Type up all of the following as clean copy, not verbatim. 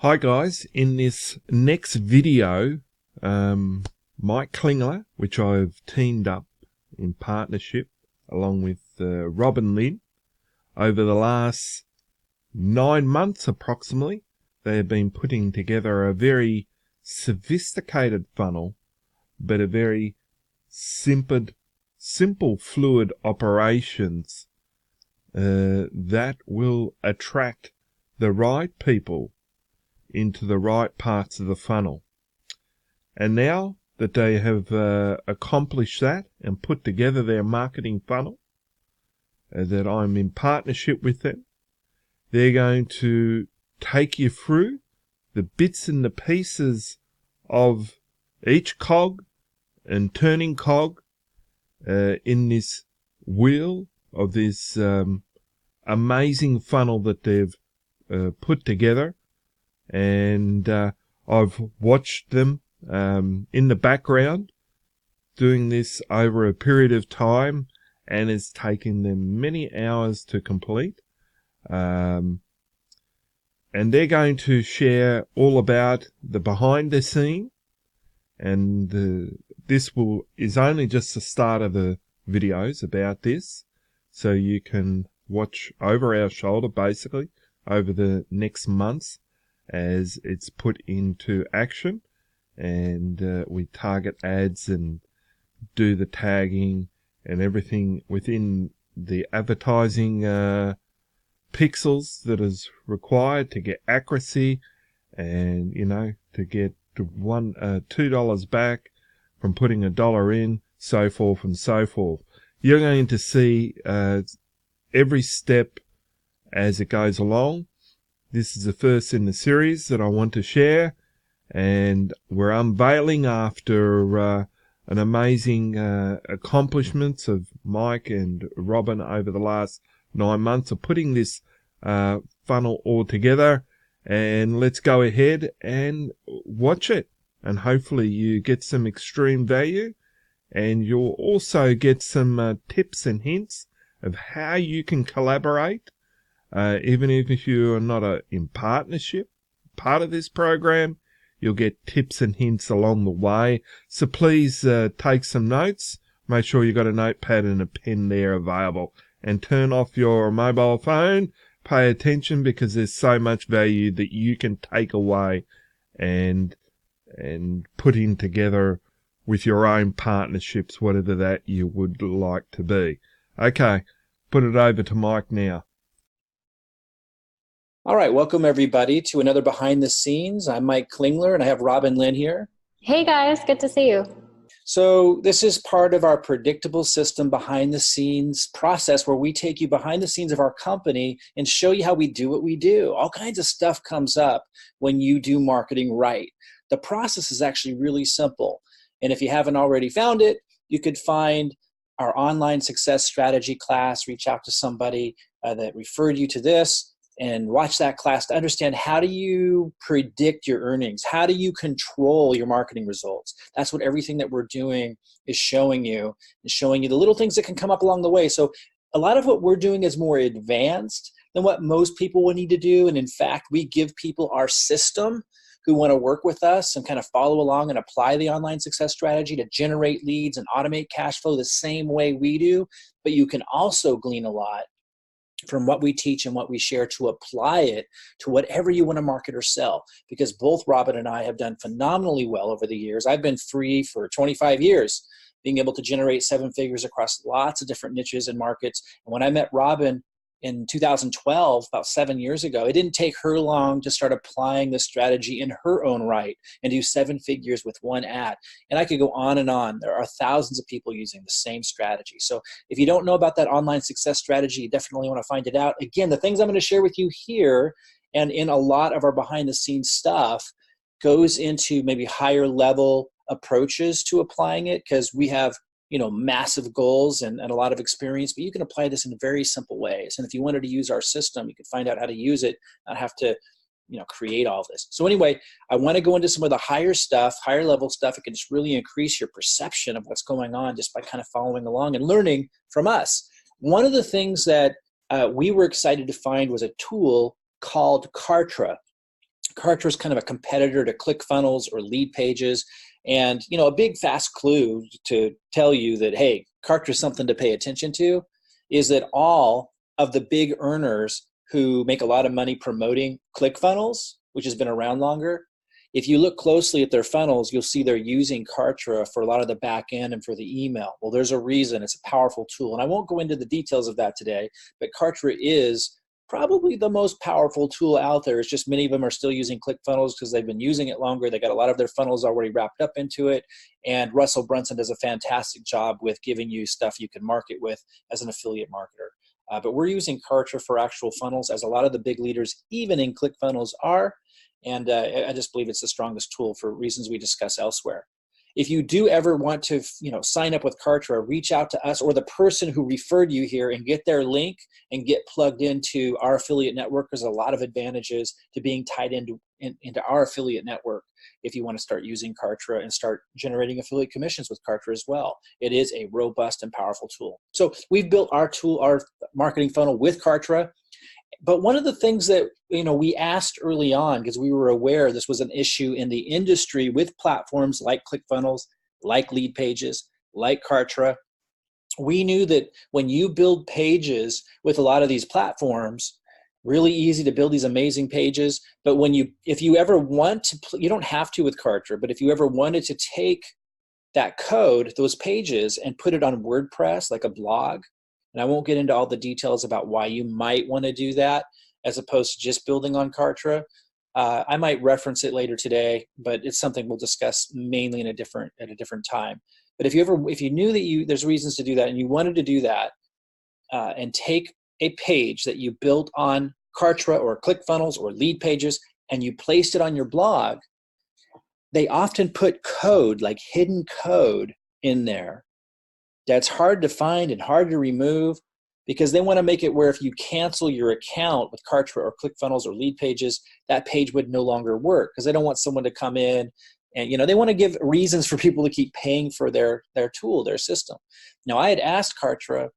Hi guys, in this next video, Mike Klingler, which I've teamed up in partnership along with Rob and Lynn, over the last 9 months approximately, they have been putting together a very sophisticated funnel, but a very simple fluid operations that will attract the right people into the right parts of the funnel. And now that they have accomplished that and put together their marketing funnel, that I'm in partnership with them, they're going to take you through the bits and the pieces of each cog and turning cog in this wheel of this amazing funnel that they've put together. And I've watched them in the background doing this over a period of time, and it's taken them many hours to complete. And they're going to share all about the behind the scene, and this is only just the start of the videos about this, so you can watch over our shoulder basically over the next months as it's put into action, and we target ads and do the tagging and everything within the advertising pixels that is required to get accuracy, and to get $2 back from putting $1 in, so forth and so forth. You're going to see every step as it goes along. This is the first in the series that I want to share, and we're unveiling after an amazing accomplishments of Mike and Robin over the last 9 months of putting this funnel all together. And let's go ahead and watch it, and hopefully you get some extreme value, and you'll also get some tips and hints of how you can collaborate. Even if you are not in partnership, part of this program, you'll get tips and hints along the way. So please take some notes. Make sure you've got a notepad and a pen there available. And turn off your mobile phone. Pay attention, because there's so much value that you can take away and put in together with your own partnerships, whatever that you would like to be. Okay, put it over to Mike now. All right, welcome everybody to another Behind the Scenes. I'm Mike Klingler, and I have Rob and Lynn here. Hey guys, good to see you. So this is part of our predictable system behind the scenes process, where we take you behind the scenes of our company and show you how we do what we do. All kinds of stuff comes up when you do marketing right. The process is actually really simple. And if you haven't already found it, you could find our online success strategy class, reach out to somebody that referred you to this, and watch that class to understand, how do you predict your earnings? How do you control your marketing results? That's what everything that we're doing is showing you the little things that can come up along the way. So a lot of what we're doing is more advanced than what most people will need to do. And in fact, we give people our system who want to work with us and kind of follow along and apply the online success strategy to generate leads and automate cash flow the same way we do. But you can also glean a lot from what we teach and what we share to apply it to whatever you want to market or sell. Because both Robin and I have done phenomenally well over the years. I've been free for 25 years, being able to generate 7 figures across lots of different niches and markets. And when I met Robin in 2012, about 7 years ago, it didn't take her long to start applying the strategy in her own right and do 7 figures with one ad. And I could go on and on. There are thousands of people using the same strategy. So if you don't know about that online success strategy, you definitely want to find it out. Again, the things I'm going to share with you here and in a lot of our behind the scenes stuff goes into maybe higher level approaches to applying it, because we have massive goals and a lot of experience, but you can apply this in very simple ways. And if you wanted to use our system, you could find out how to use it, not have to, create all this. So anyway, I want to go into some of the higher level stuff. It can just really increase your perception of what's going on just by kind of following along and learning from us. One of the things that we were excited to find was a tool called Kartra. Kartra is kind of a competitor to Clickfunnels or Lead Pages. And, a big fast clue to tell you that, hey, Kartra is something to pay attention to is that all of the big earners who make a lot of money promoting Clickfunnels, which has been around longer, if you look closely at their funnels, you'll see they're using Kartra for a lot of the back end and for the email. Well, there's a reason. It's a powerful tool. And I won't go into the details of that today, but Kartra is probably the most powerful tool out there. It's just many of them are still using ClickFunnels because they've been using it longer. They got a lot of their funnels already wrapped up into it. And Russell Brunson does a fantastic job with giving you stuff you can market with as an affiliate marketer. But we're using Kartra for actual funnels, as a lot of the big leaders, even in ClickFunnels, are. And I just believe it's the strongest tool for reasons we discuss elsewhere. If you do ever want to, sign up with Kartra, reach out to us or the person who referred you here and get their link and get plugged into our affiliate network. There's a lot of advantages to being tied into our affiliate network if you want to start using Kartra and start generating affiliate commissions with Kartra as well. It is a robust and powerful tool. So we've built our tool, our marketing funnel with Kartra. But one of the things that we asked early on, because we were aware this was an issue in the industry with platforms like ClickFunnels, like Lead Pages, like Kartra, we knew that when you build pages with a lot of these platforms, really easy to build these amazing pages. But if you ever want to, you don't have to with Kartra, but if you ever wanted to take that code, those pages, and put it on WordPress like a blog, and I won't get into all the details about why you might want to do that as opposed to just building on Kartra. I might reference it later today, but it's something we'll discuss mainly at a different time. But if you knew that there's reasons to do that and you wanted to do that and take a page that you built on Kartra or ClickFunnels or Lead Pages and you placed it on your blog, they often put code, like hidden code, in there that's hard to find and hard to remove, because they want to make it where if you cancel your account with Kartra or ClickFunnels or Lead Pages, that page would no longer work, because they don't want someone to come in and they want to give reasons for people to keep paying for their tool, their system. Now, I had asked Kartra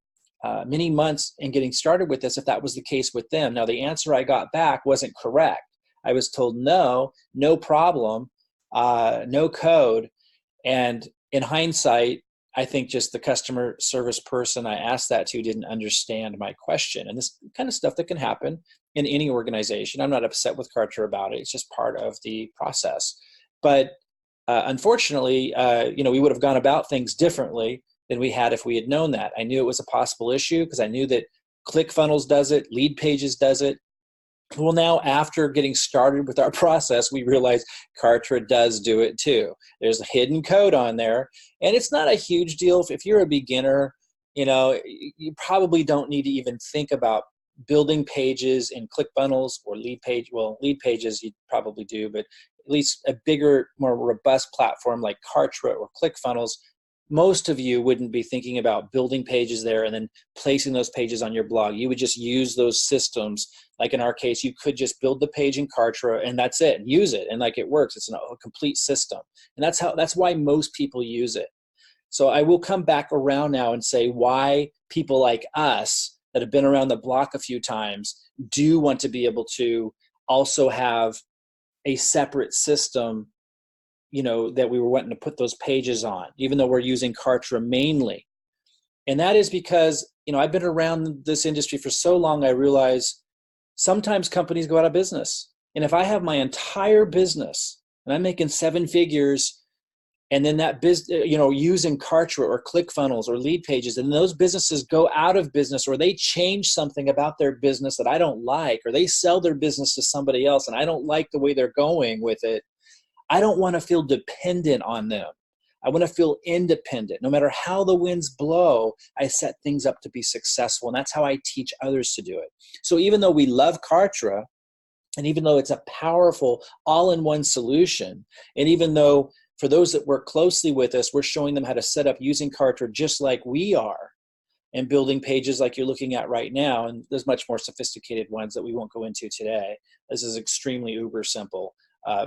many months in getting started with this if that was the case with them. Now, the answer I got back wasn't correct. I was told no problem, no code. And in hindsight, I think just the customer service person I asked that to didn't understand my question. And this kind of stuff that can happen in any organization. I'm not upset with Kartra about it. It's just part of the process. But unfortunately, we would have gone about things differently than we had if we had known that. I knew it was a possible issue because I knew that ClickFunnels does it, Lead Pages does it. Well, now after getting started with our process, we realize Kartra does do it too. There's a hidden code on there, and it's not a huge deal. If you're a beginner, you probably don't need to even think about building pages in ClickFunnels or Lead Pages you probably do, but at least a bigger, more robust platform like Kartra or ClickFunnels, most of you wouldn't be thinking about building pages there and then placing those pages on your blog. You would just use those systems. Like in our case, you could just build the page in Kartra and that's it, and use it, and like it works. It's a complete system, and that's why most people use it. So I will come back around now and say why people like us that have been around the block a few times do want to be able to also have a separate system, that we were wanting to put those pages on, even though we're using Kartra mainly. And that is because, I've been around this industry for so long, I realize sometimes companies go out of business. And if I have my entire business and I'm making 7 figures, and then that using Kartra or ClickFunnels or Lead Pages, and those businesses go out of business, or they change something about their business that I don't like, or they sell their business to somebody else and I don't like the way they're going with it, I don't want to feel dependent on them. I want to feel independent. No matter how the winds blow, I set things up to be successful. And that's how I teach others to do it. So even though we love Kartra, and even though it's a powerful all-in-one solution, and even though for those that work closely with us, we're showing them how to set up using Kartra just like we are, and building pages like you're looking at right now. And there's much more sophisticated ones that we won't go into today. This is extremely uber simple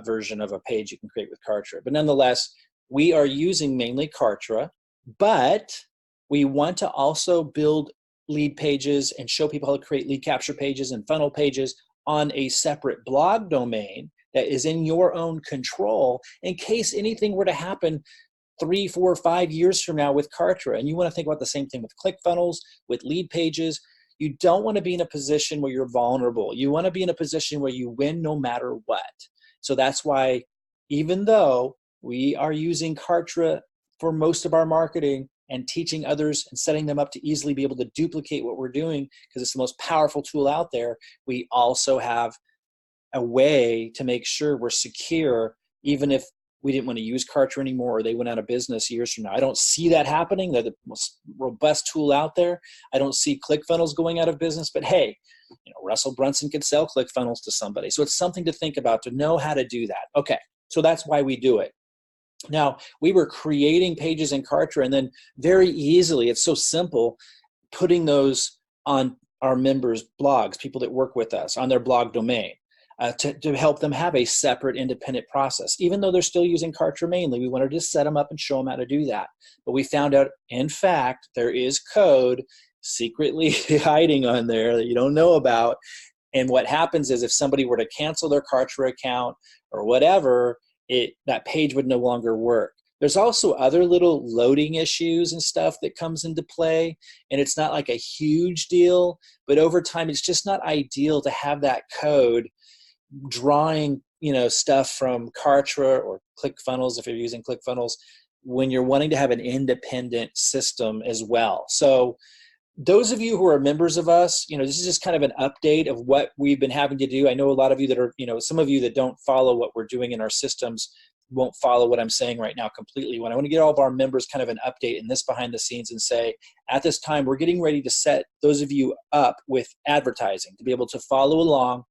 version of a page you can create with Kartra. But nonetheless, we are using mainly Kartra, but we want to also build lead pages and show people how to create lead capture pages and funnel pages on a separate blog domain that is in your own control in case anything were to happen 3, 4, 5 years from now with Kartra. And you want to think about the same thing with ClickFunnels, with lead pages. You don't want to be in a position where you're vulnerable. You want to be in a position where you win no matter what. So that's why, even though we are using Kartra for most of our marketing and teaching others and setting them up to easily be able to duplicate what we're doing because it's the most powerful tool out there, we also have a way to make sure we're secure, even if we didn't want to use Kartra anymore or they went out of business years from now. I don't see that happening. They're the most robust tool out there. I don't see ClickFunnels going out of business, but hey, Russell Brunson could sell ClickFunnels to somebody. So it's something to think about, to know how to do that. Okay, so that's why we do it. Now, we were creating pages in Kartra, and then very easily, it's so simple, putting those on our members' blogs, people that work with us, on their blog domain. To help them have a separate independent process. Even though they're still using Kartra mainly, we wanted to set them up and show them how to do that. But we found out, in fact, there is code secretly hiding on there that you don't know about. And what happens is if somebody were to cancel their Kartra account or whatever, that page would no longer work. There's also other little loading issues and stuff that comes into play, and it's not like a huge deal, but over time it's just not ideal to have that code drawing stuff from Kartra or ClickFunnels, if you're using ClickFunnels, when you're wanting to have an independent system as well. So those of you who are members of us, this is just kind of an update of what we've been having to do. I know a lot of you that are, some of you that don't follow what we're doing in our systems won't follow what I'm saying right now completely. When I want to get all of our members kind of an update in this behind the scenes and say, at this time, we're getting ready to set those of you up with advertising to be able to follow along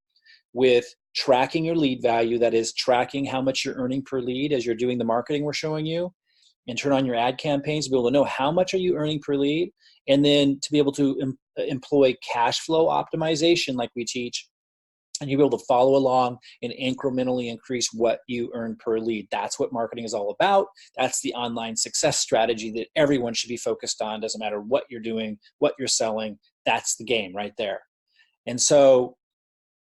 with tracking your lead value, that is tracking how much you're earning per lead as you're doing the marketing we're showing you, and turn on your ad campaigns to be able to know how much are you earning per lead, and then to be able to employ cash flow optimization like we teach, and you'll be able to follow along and incrementally increase what you earn per lead. That's what marketing is all about. That's the online success strategy that everyone should be focused on. Doesn't matter what you're doing, what you're selling, that's the game right there. And so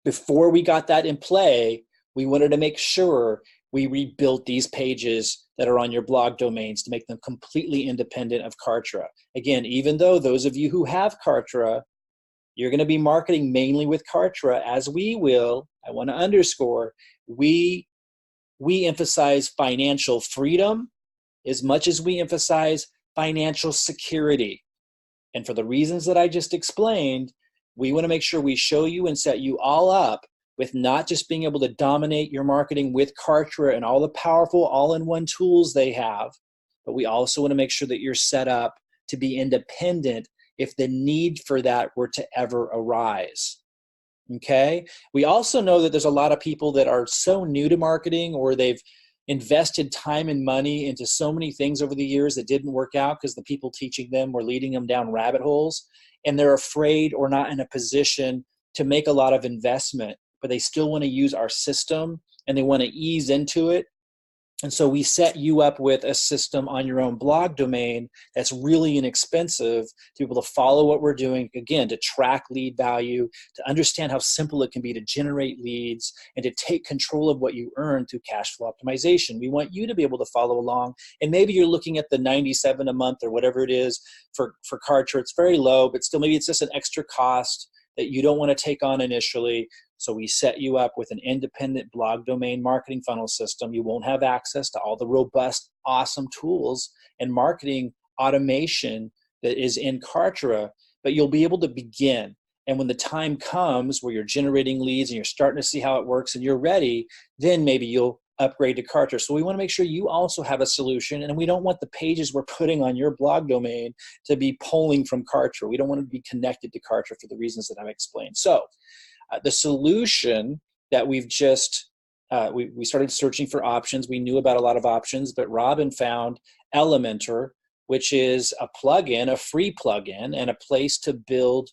before we got that in play, we wanted to make sure we rebuilt these pages that are on your blog domains to make them completely independent of Kartra. Again, even though those of you who have Kartra, you're going to be marketing mainly with Kartra, as we will, I want to underscore, we emphasize financial freedom as much as we emphasize financial security. And for the reasons that I just explained, we want to make sure we show you and set you all up with not just being able to dominate your marketing with Kartra and all the powerful all-in-one tools they have, but we also want to make sure that you're set up to be independent if the need for that were to ever arise. Okay? We also know that there's a lot of people that are so new to marketing, or they've invested time and money into so many things over the years that didn't work out because the people teaching them were leading them down rabbit holes, and they're afraid or not in a position to make a lot of investment, but they still want to use our system and they want to ease into it. And so we set you up with a system on your own blog domain that's really inexpensive to be able to follow what we're doing, again, to track lead value, to understand how simple it can be to generate leads, and to take control of what you earn through cash flow optimization. We want you to be able to follow along. And maybe you're looking at the $97 a month or whatever it is for Kartra. It's very low, but still maybe it's just an extra cost that you don't want to take on initially. So we set you up with an independent blog domain marketing funnel system. You won't have access to all the robust, awesome tools and marketing automation that is in Kartra, but you'll be able to begin. And when the time comes where you're generating leads and you're starting to see how it works and you're ready, then maybe you'll upgrade to Kartra. So we want to make sure you also have a solution, and we don't want the pages we're putting on your blog domain to be pulling from Kartra. We don't want to be connected to Kartra for the reasons that I've explained. So the solution that we've just, we started searching for options. We knew about a lot of options, but Robin found Elementor, which is a plugin, a free plugin, and a place to build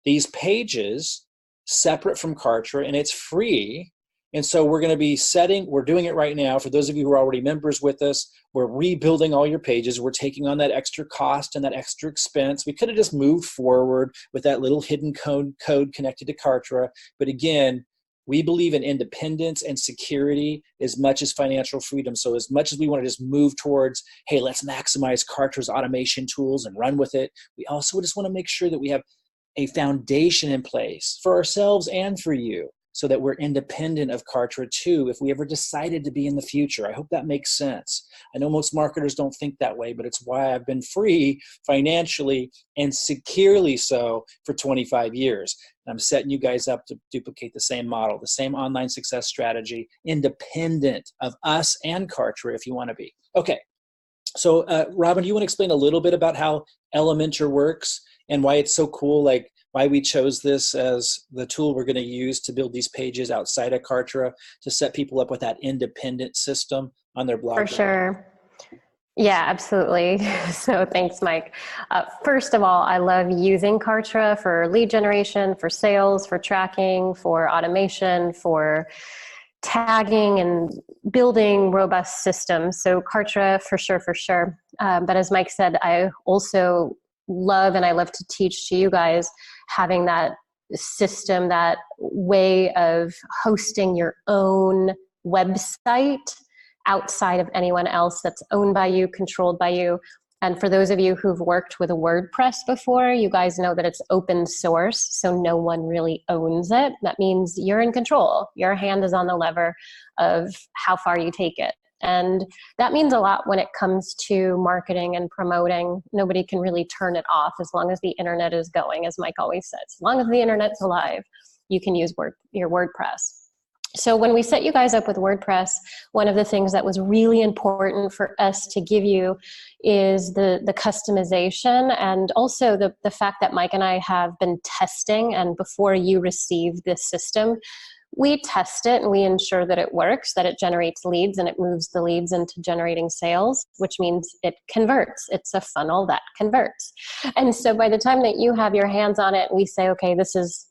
these pages separate from Kartra, and it's free. And so we're going to be we're doing it right now. For those of you who are already members with us, we're rebuilding all your pages. We're taking on that extra cost and that extra expense. We could have just moved forward with that little hidden code connected to Kartra. But again, We believe in independence and security as much as financial freedom. So as much as we want to just move towards, hey, let's maximize Kartra's automation tools and run with it, we also just want to make sure that we have a foundation in place for ourselves and for you, so that we're independent of Kartra too, if we ever decided to be in the future. I hope that makes sense. I know most marketers don't think that way, but it's why I've been free financially and securely so for 25 years. And I'm setting you guys up to duplicate the same model, the same online success strategy, independent of us and Kartra if you want to be. Okay, so Robin, do you want to explain a little bit about how Elementor works and why it's so cool, like why we chose this as the tool we're going to use to build these pages outside of Kartra to set people up with that independent system on their blog? For sure. Yeah, absolutely. So thanks, Mike. First of all, I love using Kartra for lead generation, for sales, for tracking, for automation, for tagging and building robust systems. So Kartra for sure, for sure. But as Mike said, I also love, and I love to teach to you guys, having that system, that way of hosting your own website outside of anyone else, that's owned by you, controlled by you. And for those of you who've worked with a WordPress before, you guys know that it's open source, so no one really owns it. That means you're in control. Your hand is on the lever of how far you take it. And that means a lot when it comes to marketing and promoting. Nobody can really turn it off as long as the internet is going, as Mike always says. As long as the internet's alive, you can use your WordPress. So when we set you guys up with WordPress, one of the things that was really important for us to give you is the customization, and also the fact that Mike and I have been testing, and before you receive this system, we test it and we ensure that it works, that it generates leads and it moves the leads into generating sales, which means it converts. It's a funnel that converts. And so by the time that you have your hands on it, we say, okay, this is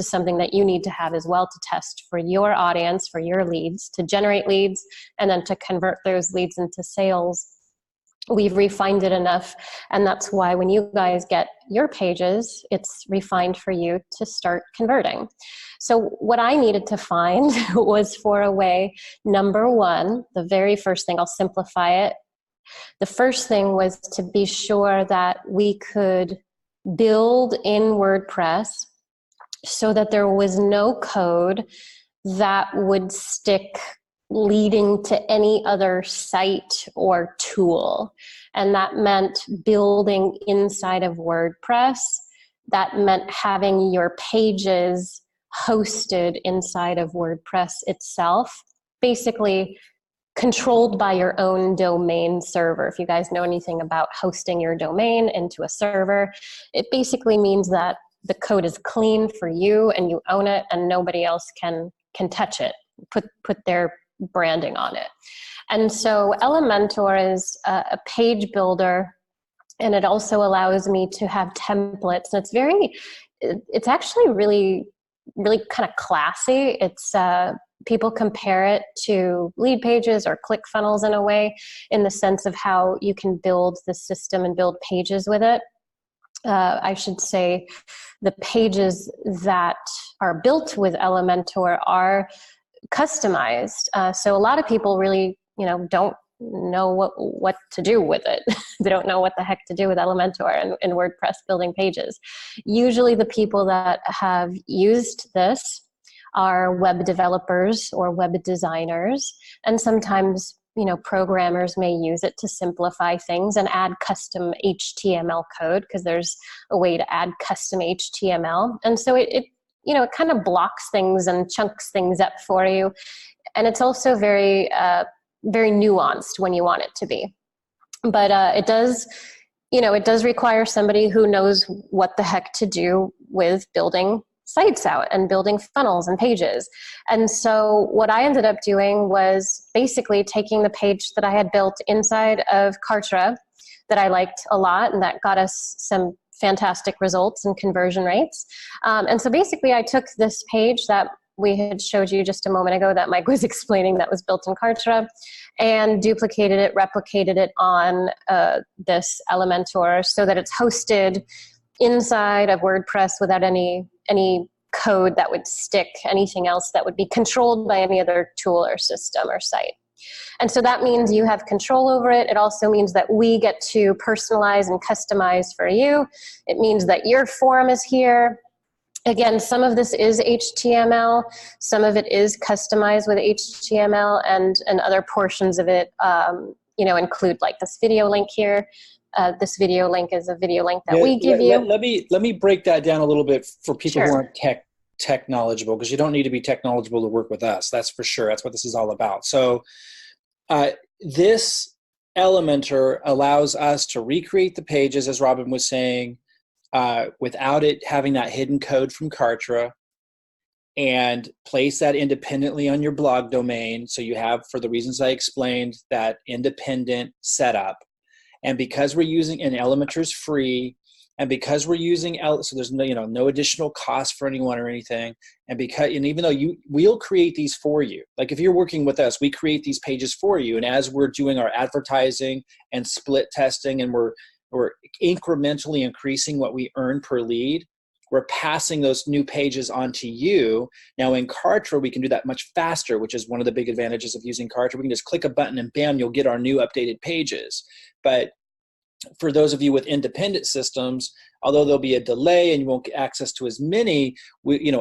something that you need to have as well to test for your audience, for your leads, to generate leads, and then to convert those leads into sales. We've refined it enough, and that's why when you guys get your pages, it's refined for you to start converting. So what I needed to find was for a way, number one, the very first thing, I'll simplify it. The first thing was to be sure that we could build in WordPress so that there was no code that would stick leading to any other site or tool. And that meant building inside of WordPress. That meant having your pages hosted inside of WordPress itself, basically controlled by your own domain server. If you guys know anything about hosting your domain into a server, it basically means that the code is clean for you and you own it and nobody else can touch it, put their branding on it. And so Elementor is a page builder, and it also allows me to have templates. And it's actually really, really kind of classy. It's people compare it to lead pages or Clickfunnels in a way, in the sense of how you can build the system and build pages with it. I should say the pages that are built with Elementor are customized. So a lot of people really, don't know what to do with it. They don't know what the heck to do with Elementor and WordPress building pages. Usually the people that have used this are web developers or web designers, and sometimes programmers may use it to simplify things and add custom HTML code, because there's a way to add custom HTML. And so it kind of blocks things and chunks things up for you. And it's also very, very nuanced when you want it to be. But it does require somebody who knows what the heck to do with building sites out and building funnels and pages. And so what I ended up doing was basically taking the page that I had built inside of Kartra that I liked a lot and that got us some fantastic results and conversion rates. And so basically I took this page that we had showed you just a moment ago that Mike was explaining that was built in Kartra, and duplicated it, replicated it on this Elementor so that it's hosted inside of WordPress without any code that would stick, anything else that would be controlled by any other tool or system or site. And so that means you have control over it. It also means that we get to personalize and customize for you. It means that your form is here. Again, some of this is HTML, some of it is customized with HTML, and other portions of it, include like this video link here. This video link is a video link that we give you. Let me break that down a little bit for people Sure. who aren't tech knowledgeable, because you don't need to be tech knowledgeable to work with us. That's for sure. That's what this is all about. So this Elementor allows us to recreate the pages, as Robin was saying, without it having that hidden code from Kartra, and place that independently on your blog domain. So you have, for the reasons I explained, that independent setup. And because we're using, and Elementor is free, and because we're using, so there's no additional cost for anyone or anything. And even though we'll create these for you, like if you're working with us, we create these pages for you. And as we're doing our advertising and split testing, and we're incrementally increasing what we earn per lead, we're passing those new pages on to you. Now in Kartra, we can do that much faster, which is one of the big advantages of using Kartra. We can just click a button and bam, you'll get our new updated pages. But for those of you with independent systems, although there'll be a delay and you won't get access to as many,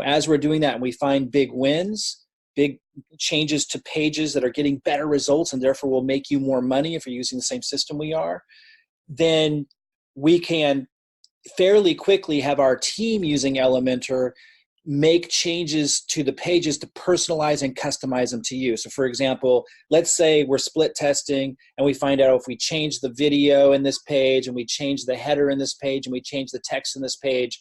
as we're doing that and we find big wins, big changes to pages that are getting better results and therefore will make you more money if you're using the same system we are, then we can fairly quickly have our team using Elementor make changes to the pages to personalize and customize them to you. So for example, let's say we're split testing and we find out if we change the video in this page and we change the header in this page and we change the text in this page,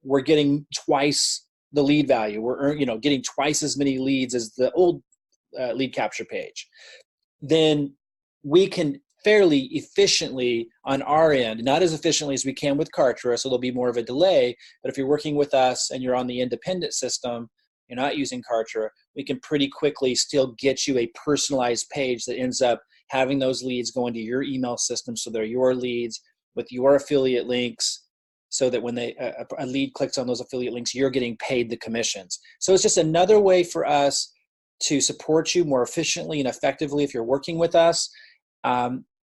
we're getting twice the lead value. We're getting twice as many leads as the old lead capture page. Then we can fairly efficiently on our end, not as efficiently as we can with Kartra, so there'll be more of a delay, but if you're working with us and you're on the independent system, you're not using Kartra, we can pretty quickly still get you a personalized page that ends up having those leads go into your email system, so they're your leads with your affiliate links, so that when a lead clicks on those affiliate links, you're getting paid the commissions. So it's just another way for us to support you more efficiently and effectively if you're working with us.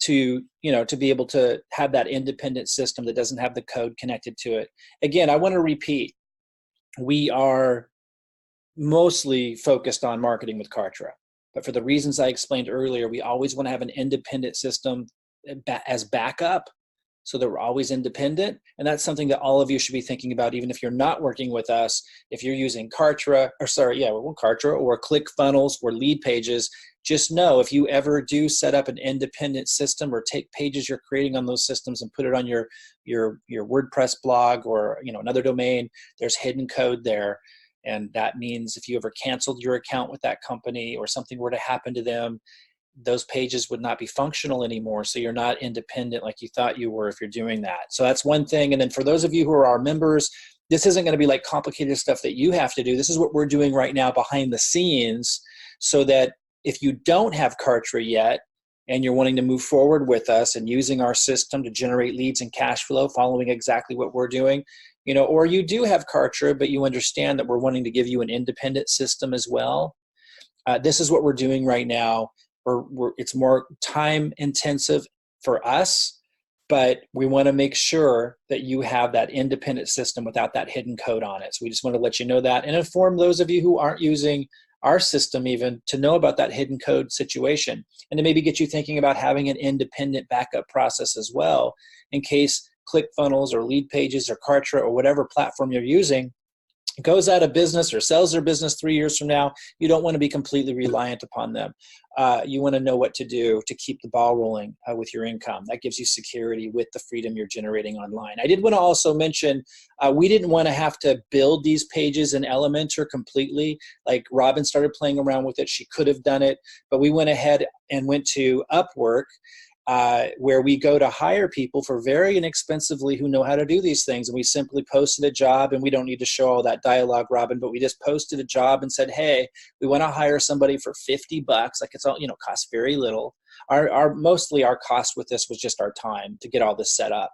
To be able to have that independent system that doesn't have the code connected to it. Again, I want to repeat, we are mostly focused on marketing with Kartra, but for the reasons I explained earlier, we always want to have an independent system as backup, so that we're always independent. And that's something that all of you should be thinking about, even if you're not working with us. If you're using Kartra or ClickFunnels or Lead Pages, just know if you ever do set up an independent system or take pages you're creating on those systems and put it on your WordPress blog or another domain, there's hidden code there. And that means if you ever canceled your account with that company or something were to happen to them, those pages would not be functional anymore. So you're not independent like you thought you were if you're doing that. So that's one thing. And then for those of you who are our members, this isn't going to be like complicated stuff that you have to do. This is what we're doing right now behind the scenes, so that if you don't have Kartra yet and you're wanting to move forward with us and using our system to generate leads and cash flow, following exactly what we're doing, or you do have Kartra, but you understand that we're wanting to give you an independent system as well. This is what we're doing right now. It's more time intensive for us, but we want to make sure that you have that independent system without that hidden code on it. So we just want to let you know that and inform those of you who aren't using our system even to know about that hidden code situation, and to maybe get you thinking about having an independent backup process as well, in case ClickFunnels or Lead Pages or Kartra or whatever platform you're using goes out of business or sells their business 3 years from now. You don't want to be completely reliant upon them. You want to know what to do to keep the ball rolling with your income. That gives you security with the freedom you're generating online. I did want to also mention, we didn't want to have to build these pages in Elementor completely. Like Robin started playing around with it. She could have done it, but we went ahead and went to Upwork, where we go to hire people for very inexpensively who know how to do these things. And we simply posted a job, and we don't need to show all that dialogue, Robin, but we just posted a job and said, hey, we want to hire somebody for $50. Like it's all, costs very little. Mostly our cost with this was just our time to get all this set up.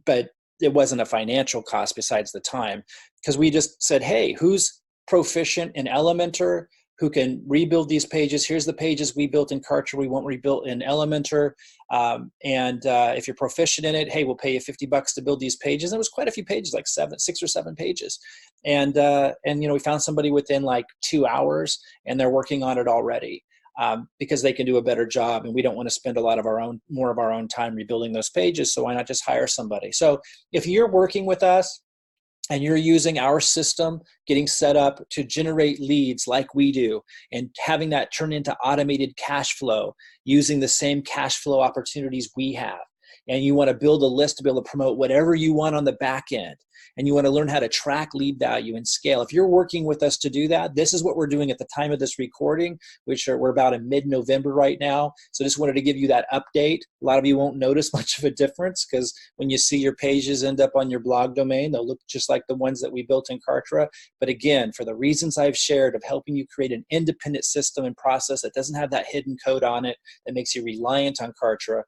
But it wasn't a financial cost besides the time, because we just said, hey, who's proficient in Elementor, who can rebuild these pages? Here's the pages we built in Kartra, we won't rebuild in Elementor. If you're proficient in it, hey, we'll pay you $50 to build these pages. And it was quite a few pages, like 6 or 7 pages. And we found somebody within like 2 hours, and they're working on it already. Because they can do a better job, and we don't want to spend more of our own time rebuilding those pages. So why not just hire somebody? So if you're working with us and you're using our system, getting set up to generate leads like we do, and having that turn into automated cash flow using the same cash flow opportunities we have, and you want to build a list to be able to promote whatever you want on the back end, and you want to learn how to track lead value and scale. If you're working with us to do that, this is what we're doing at the time of this recording, we're about in mid-November right now. So just wanted to give you that update. A lot of you won't notice much of a difference, because when you see your pages end up on your blog domain, they'll look just like the ones that we built in Kartra. But again, for the reasons I've shared of helping you create an independent system and process that doesn't have that hidden code on it that makes you reliant on Kartra,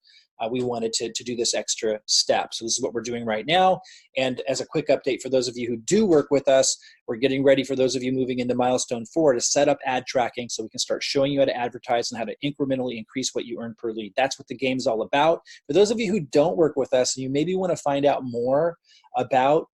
we wanted to do this extra step. So this is what we're doing right now. And as a quick update for those of you who do work with us, we're getting ready for those of you moving into milestone 4 to set up ad tracking so we can start showing you how to advertise and how to incrementally increase what you earn per lead. That's what the game's all about. For those of you who don't work with us and you maybe want to find out more about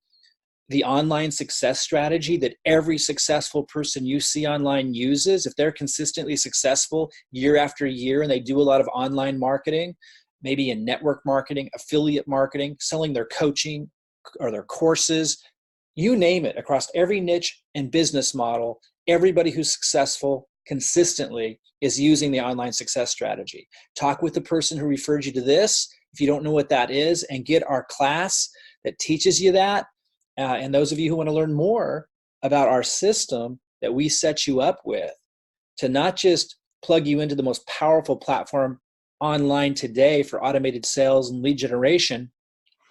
the online success strategy that every successful person you see online uses, if they're consistently successful year after year and they do a lot of online marketing, maybe in network marketing, affiliate marketing, selling their coaching or their courses, you name it, across every niche and business model, everybody who's successful consistently is using the online success strategy. Talk with the person who referred you to this, if you don't know what that is, and get our class that teaches you that. And those of you who want to learn more about our system that we set you up with to not just plug you into the most powerful platform online today for automated sales and lead generation,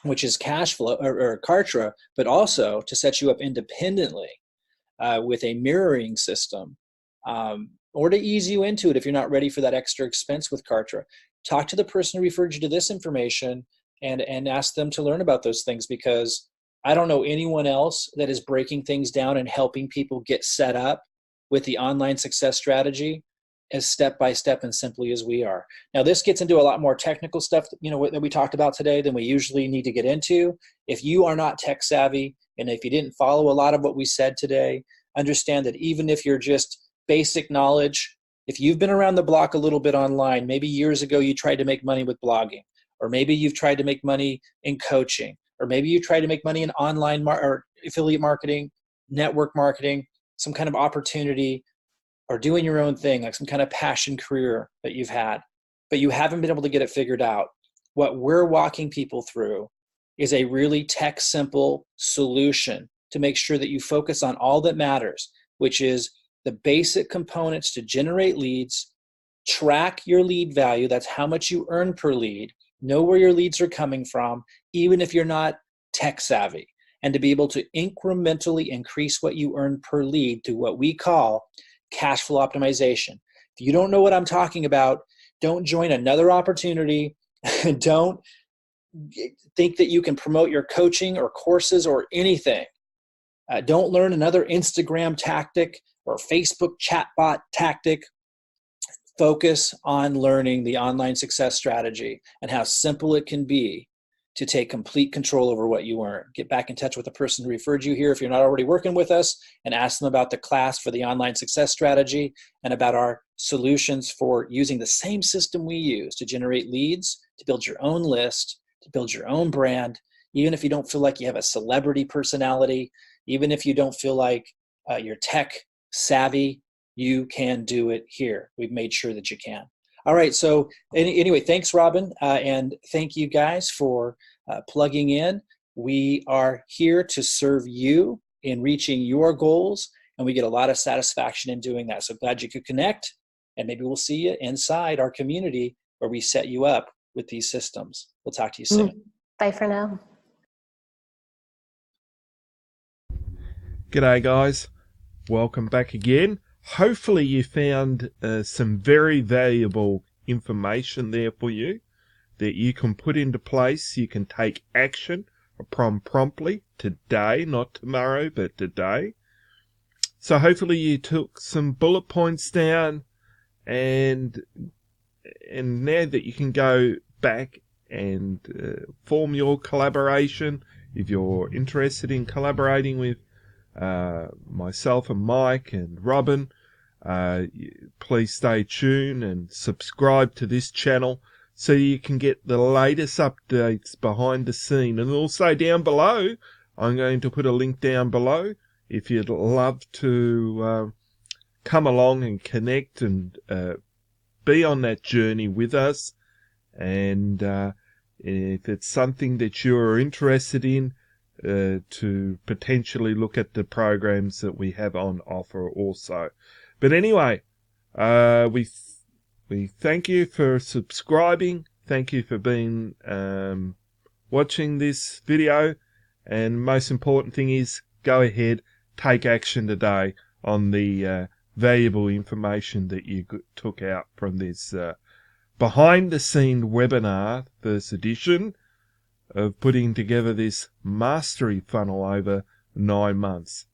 which is Cashflow or Kartra, but also to set you up independently with a mirroring system, or to ease you into it if you're not ready for that extra expense with Kartra. Talk to the person who referred you to this information and ask them to learn about those things, because I don't know anyone else that is breaking things down and helping people get set up with the online success strategy as step by step and simply as we are. Now, this gets into a lot more technical stuff that we talked about today than we usually need to get into. If you are not tech savvy, and if you didn't follow a lot of what we said today, understand that even if you're just basic knowledge, if you've been around the block a little bit online, maybe years ago you tried to make money with blogging, or maybe you've tried to make money in coaching, or maybe you tried to make money in online or affiliate marketing, network marketing, some kind of opportunity, or doing your own thing, like some kind of passion career that you've had, but you haven't been able to get it figured out. What we're walking people through is a really tech simple solution to make sure that you focus on all that matters, which is the basic components to generate leads, track your lead value, that's how much you earn per lead, know where your leads are coming from, even if you're not tech savvy, and to be able to incrementally increase what you earn per lead through what we call cash flow optimization. If you don't know what I'm talking about, don't join another opportunity. Don't think that you can promote your coaching or courses or anything. Don't learn another Instagram tactic or Facebook chatbot tactic. Focus on learning the online success strategy and how simple it can be to take complete control over what you earn. Get back in touch with the person who referred you here if you're not already working with us, and ask them about the class for the online success strategy and about our solutions for using the same system we use to generate leads, to build your own list, to build your own brand, even if you don't feel like you have a celebrity personality, even if you don't feel like you're tech savvy, you can do it here. We've made sure that you can. All right, so anyway, thanks, Robin, and thank you guys for plugging in. We are here to serve you in reaching your goals, and we get a lot of satisfaction in doing that. So glad you could connect, and maybe we'll see you inside our community where we set you up with these systems. We'll talk to you soon. Bye for now. G'day, guys. Welcome back again. Hopefully you found some very valuable information there for you that you can put into place. You can take action promptly today, not tomorrow, but today. So hopefully you took some bullet points down, and now that you can go back and form your collaboration, if you're interested in collaborating with myself and Mike and Robin, please stay tuned and subscribe to this channel so you can get the latest updates behind the scene. And also down below, I'm going to put a link down below if you'd love to come along and connect and be on that journey with us. And if it's something that you're interested in, to potentially look at the programs that we have on offer also. But anyway, we thank you for subscribing. Thank you for being watching this video. And most important thing is, go ahead, take action today on the valuable information that you took out from this behind the scene webinar, first edition, of putting together this mastery funnel over 9 months.